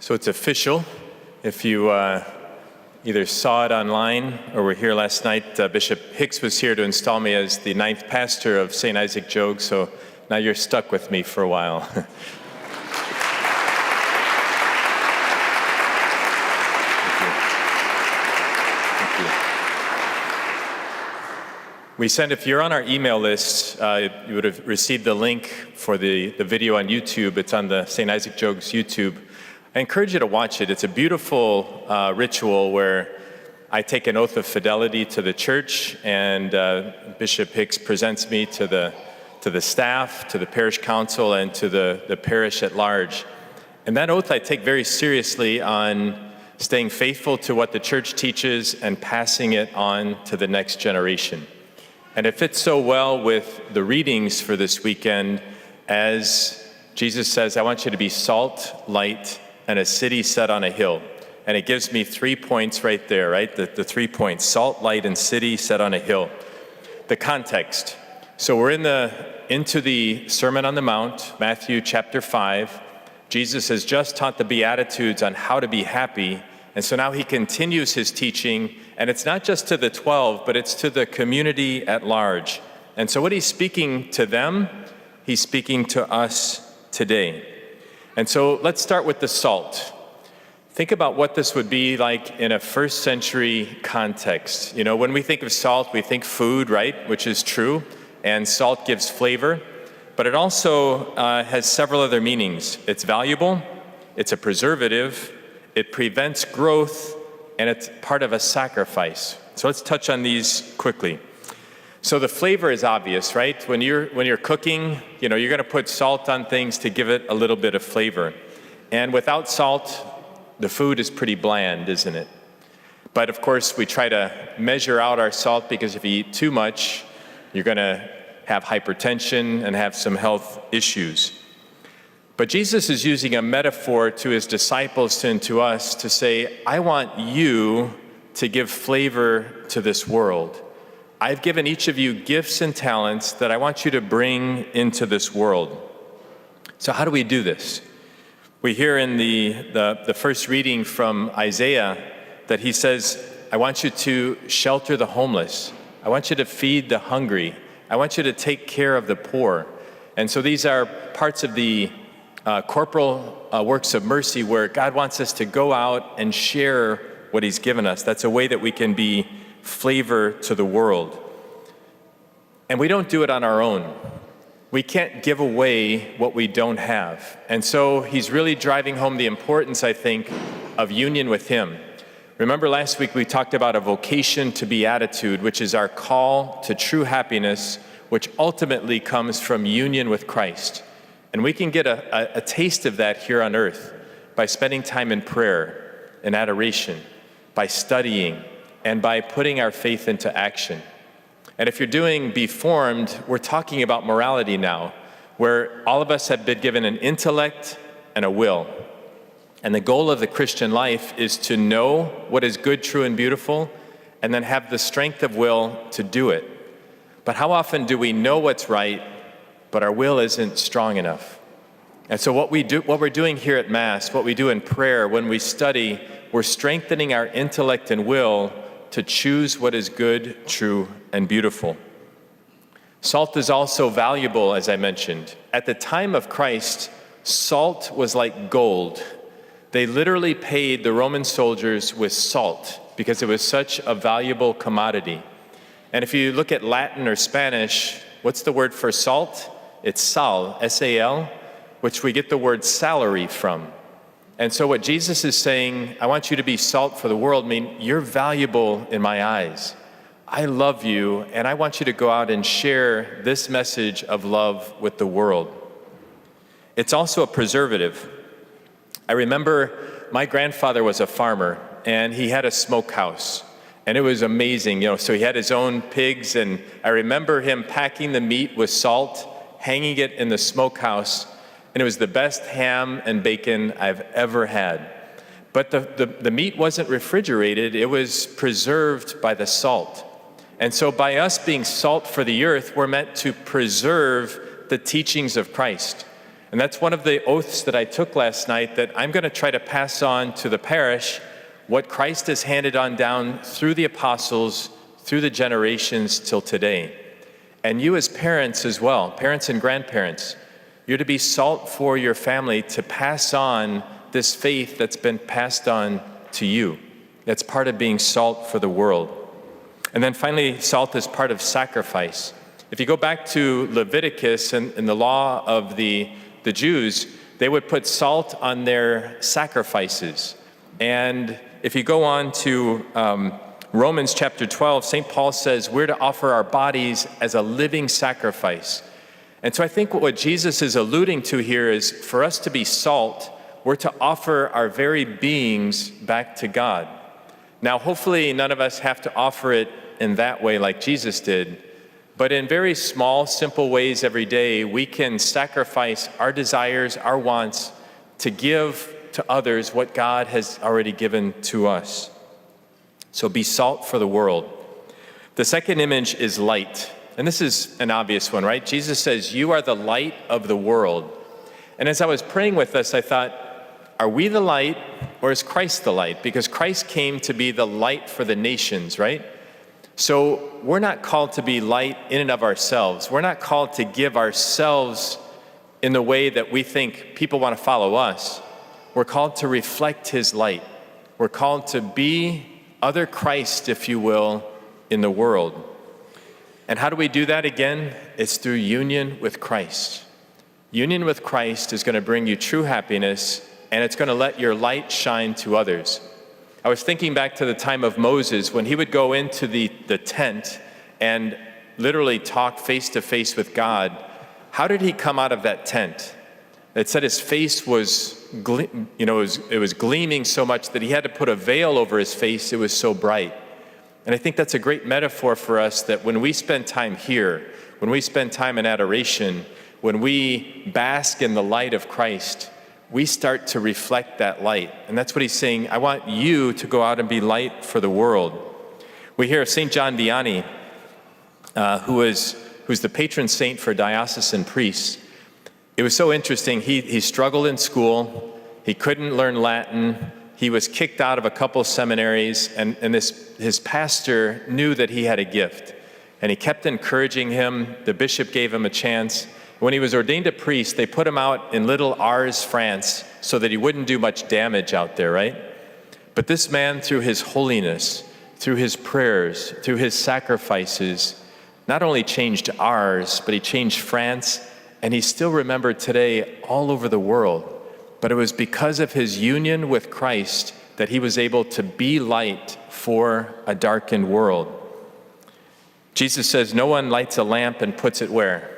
So it's official. If you either saw it online or were here last night, Bishop Hicks was here to install me as the 9th pastor of St. Isaac Jogues, so now you're stuck with me for a while. We send, if you're on our email list, you would have received the link for the video on YouTube. It's on the St. Isaac Jogues YouTube. I encourage you to watch it. It's a beautiful ritual where I take an oath of fidelity to the church, and Bishop Hicks presents me to the staff, to the parish council, and to the parish at large. And that oath I take very seriously on staying faithful to what the church teaches and passing it on to the next generation. And it fits so well with the readings for this weekend, as Jesus says, I want you to be salt, light, and a city set on a hill. And it gives me 3 points right there, right? The 3 points: salt, light, and city set on a hill. The context. So we're into the Sermon on the Mount, Matthew chapter 5. Jesus has just taught the Beatitudes on how to be happy. And so now he continues his teaching, and it's not just to the 12, but it's to the community at large. And so what he's speaking to them, he's speaking to us today. And so let's start with the salt. Think about what this would be like in a first century context. You know, when we think of salt, we think food, right? Which is true, and salt gives flavor, but it also has several other meanings. It's valuable, it's a preservative, it prevents growth, and it's part of a sacrifice. So let's touch on these quickly. So the flavor is obvious, right? When you're cooking, you know, you're going to put salt on things to give it a little bit of flavor. And without salt, the food is pretty bland, isn't it? But of course, we try to measure out our salt, because if you eat too much, you're going to have hypertension and have some health issues. But Jesus is using a metaphor to his disciples and to us to say, I want you to give flavor to this world. I've given each of you gifts and talents that I want you to bring into this world. So how do we do this? We hear in the first reading from Isaiah that he says, I want you to shelter the homeless. I want you to feed the hungry. I want you to take care of the poor. And so these are parts of the corporal works of mercy, where God wants us to go out and share what he's given us. That's a way that we can be flavor to the world. And we don't do it on our own. We can't give away what we don't have. And so he's really driving home the importance, I think, of union with him. Remember last week we talked about a vocation to beatitude, which is our call to true happiness, which ultimately comes from union with Christ. And we can get a taste of that here on earth by spending time in prayer and adoration, by studying, and by putting our faith into action. And if you're doing Be Formed, we're talking about morality now, where all of us have been given an intellect and a will. And the goal of the Christian life is to know what is good, true, and beautiful, and then have the strength of will to do it. But how often do we know what's right, but our will isn't strong enough? And so what we're doing here at Mass, what we do in prayer, when we study, we're strengthening our intellect and will to choose what is good, true, and beautiful. Salt is also valuable, as I mentioned. At the time of Christ, salt was like gold. They literally paid the Roman soldiers with salt because it was such a valuable commodity. And if you look at Latin or Spanish, what's the word for salt? It's sal, S-A-L, which we get the word salary from. And so what Jesus is saying, I want you to be salt for the world, mean you're valuable in my eyes. I love you, and I want you to go out and share this message of love with the world. It's also a preservative. I remember my grandfather was a farmer, and he had a smokehouse. And it was amazing, you know, so he had his own pigs, and I remember him packing the meat with salt, hanging it in the smokehouse, and it was the best ham and bacon I've ever had. But the meat wasn't refrigerated, it was preserved by the salt. And so by us being salt for the earth, we're meant to preserve the teachings of Christ. And that's one of the oaths that I took last night, that I'm going to try to pass on to the parish what Christ has handed on down through the apostles, through the generations till today. And you as parents as well, parents and grandparents, you're to be salt for your family, to pass on this faith that's been passed on to you. That's part of being salt for the world. And then finally, salt is part of sacrifice. If you go back to Leviticus and the law of the Jews, they would put salt on their sacrifices. And if you go on to Romans chapter 12, St. Paul says we're to offer our bodies as a living sacrifice. And so I think what Jesus is alluding to here is, for us to be salt, we're to offer our very beings back to God. Now, hopefully none of us have to offer it in that way like Jesus did, but in very small, simple ways every day, we can sacrifice our desires, our wants, to give to others what God has already given to us. So be salt for the world. The second image is light. And this is an obvious one, right? Jesus says, you are the light of the world. And as I was praying with this, I thought, are we the light, or is Christ the light? Because Christ came to be the light for the nations, right? So we're not called to be light in and of ourselves. We're not called to give ourselves in the way that we think people want to follow us. We're called to reflect his light. We're called to be other Christ, if you will, in the world. And how do we do that again? It's through union with Christ. Union with Christ is going to bring you true happiness, and it's going to let your light shine to others. I was thinking back to the time of Moses, when he would go into the tent and literally talk face to face with God. How did he come out of that tent? It said his face was, it was gleaming so much that he had to put a veil over his face. It was so bright. And I think that's a great metaphor for us, that when we spend time here, when we spend time in adoration, when we bask in the light of Christ, we start to reflect that light. And that's what he's saying. I want you to go out and be light for the world. We hear of St. John Vianney, who's the patron saint for diocesan priests. It was so interesting. He struggled in school. He couldn't learn Latin. He was kicked out of a couple seminaries, and his pastor knew that he had a gift. And he kept encouraging him. The bishop gave him a chance. When he was ordained a priest, they put him out in little Ars, France, so that he wouldn't do much damage out there, right? But this man, through his holiness, through his prayers, through his sacrifices, not only changed Ars, but he changed France, and he's still remembered today all over the world. But it was because of his union with Christ that he was able to be light for a darkened world. Jesus says, no one lights a lamp and puts it where?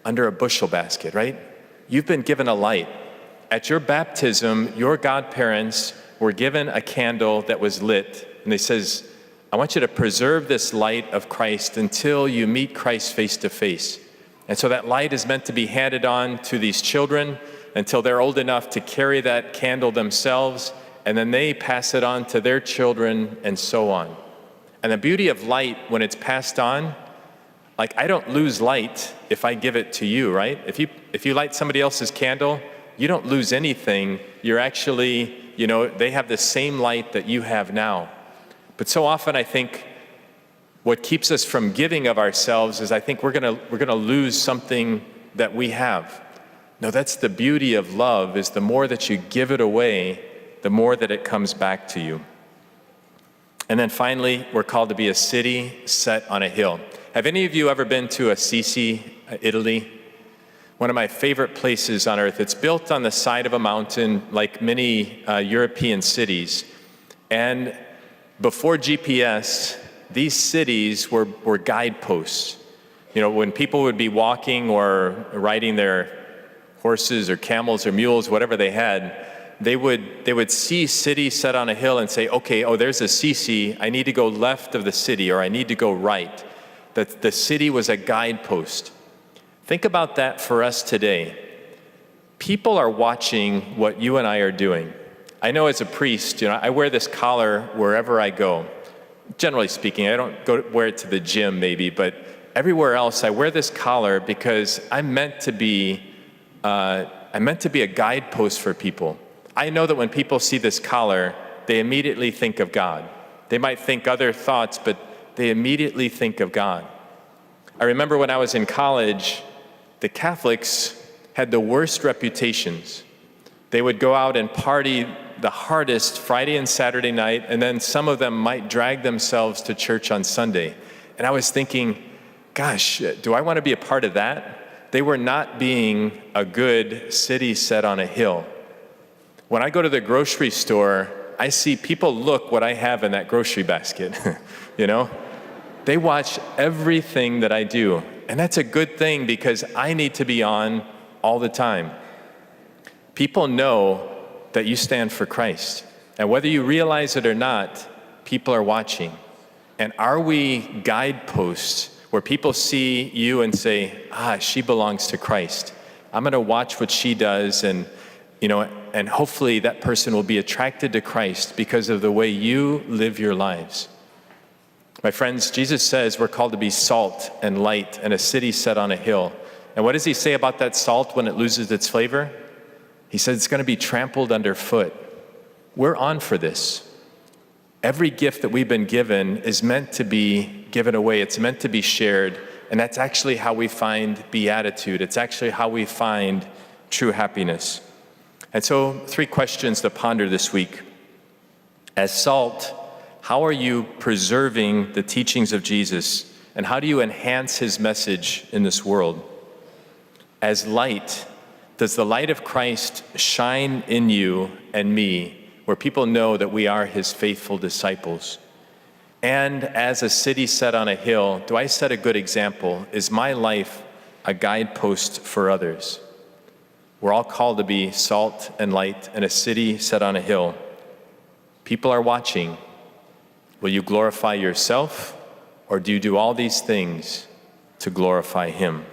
Under a bushel basket, right? You've been given a light. At your baptism, your godparents were given a candle that was lit. And he says, I want you to preserve this light of Christ until you meet Christ face to face. And so that light is meant to be handed on to these children until they're old enough to carry that candle themselves, and then they pass it on to their children, and so on. And the beauty of light, when it's passed on, like, I don't lose light if I give it to you, right? If you light somebody else's candle, you don't lose anything. You're actually, they have the same light that you have now. But so often I think what keeps us from giving of ourselves is I think we're gonna lose something that we have. No, that's the beauty of love, is the more that you give it away, the more that it comes back to you. And then finally, we're called to be a city set on a hill. Have any of you ever been to Assisi, Italy? One of my favorite places on earth. It's built on the side of a mountain like many European cities. And before GPS, these cities were guideposts. When people would be walking or riding their horses or camels or mules, whatever they had, they would see cities set on a hill and say, okay, there's Assisi, I need to go left of the city, or I need to go right. That the city was a guidepost. Think about that for us today. People are watching what you and I are doing. I know as a priest, I wear this collar wherever I go. Generally speaking, I don't wear it to the gym maybe, but everywhere else I wear this collar because I'm meant to be I'm meant to be a guidepost for people. I know that when people see this collar, they immediately think of God. They might think other thoughts, but they immediately think of God. I remember when I was in college, the Catholics had the worst reputations. They would go out and party the hardest Friday and Saturday night, and then some of them might drag themselves to church on Sunday. And I was thinking, gosh, do I want to be a part of that? They were not being a good city set on a hill. When I go to the grocery store, I see people look what I have in that grocery basket, you know? They watch everything that I do. And that's a good thing because I need to be on all the time. People know that you stand for Christ. And whether you realize it or not, people are watching. And are we guideposts where people see you and say, she belongs to Christ. I'm gonna watch what she does, and and hopefully that person will be attracted to Christ because of the way you live your lives. My friends, Jesus says we're called to be salt and light and a city set on a hill. And what does he say about that salt when it loses its flavor? He says it's gonna be trampled underfoot. We're on for this. Every gift that we've been given is meant to be given away. It's meant to be shared. And that's actually how we find beatitude. It's actually how we find true happiness. And so 3 questions to ponder this week. As salt, how are you preserving the teachings of Jesus? And how do you enhance his message in this world? As light, does the light of Christ shine in you and me, where people know that we are his faithful disciples? And as a city set on a hill, do I set a good example? Is my life a guidepost for others? We're all called to be salt and light in a city set on a hill. People are watching. Will you glorify yourself, or do you do all these things to glorify him?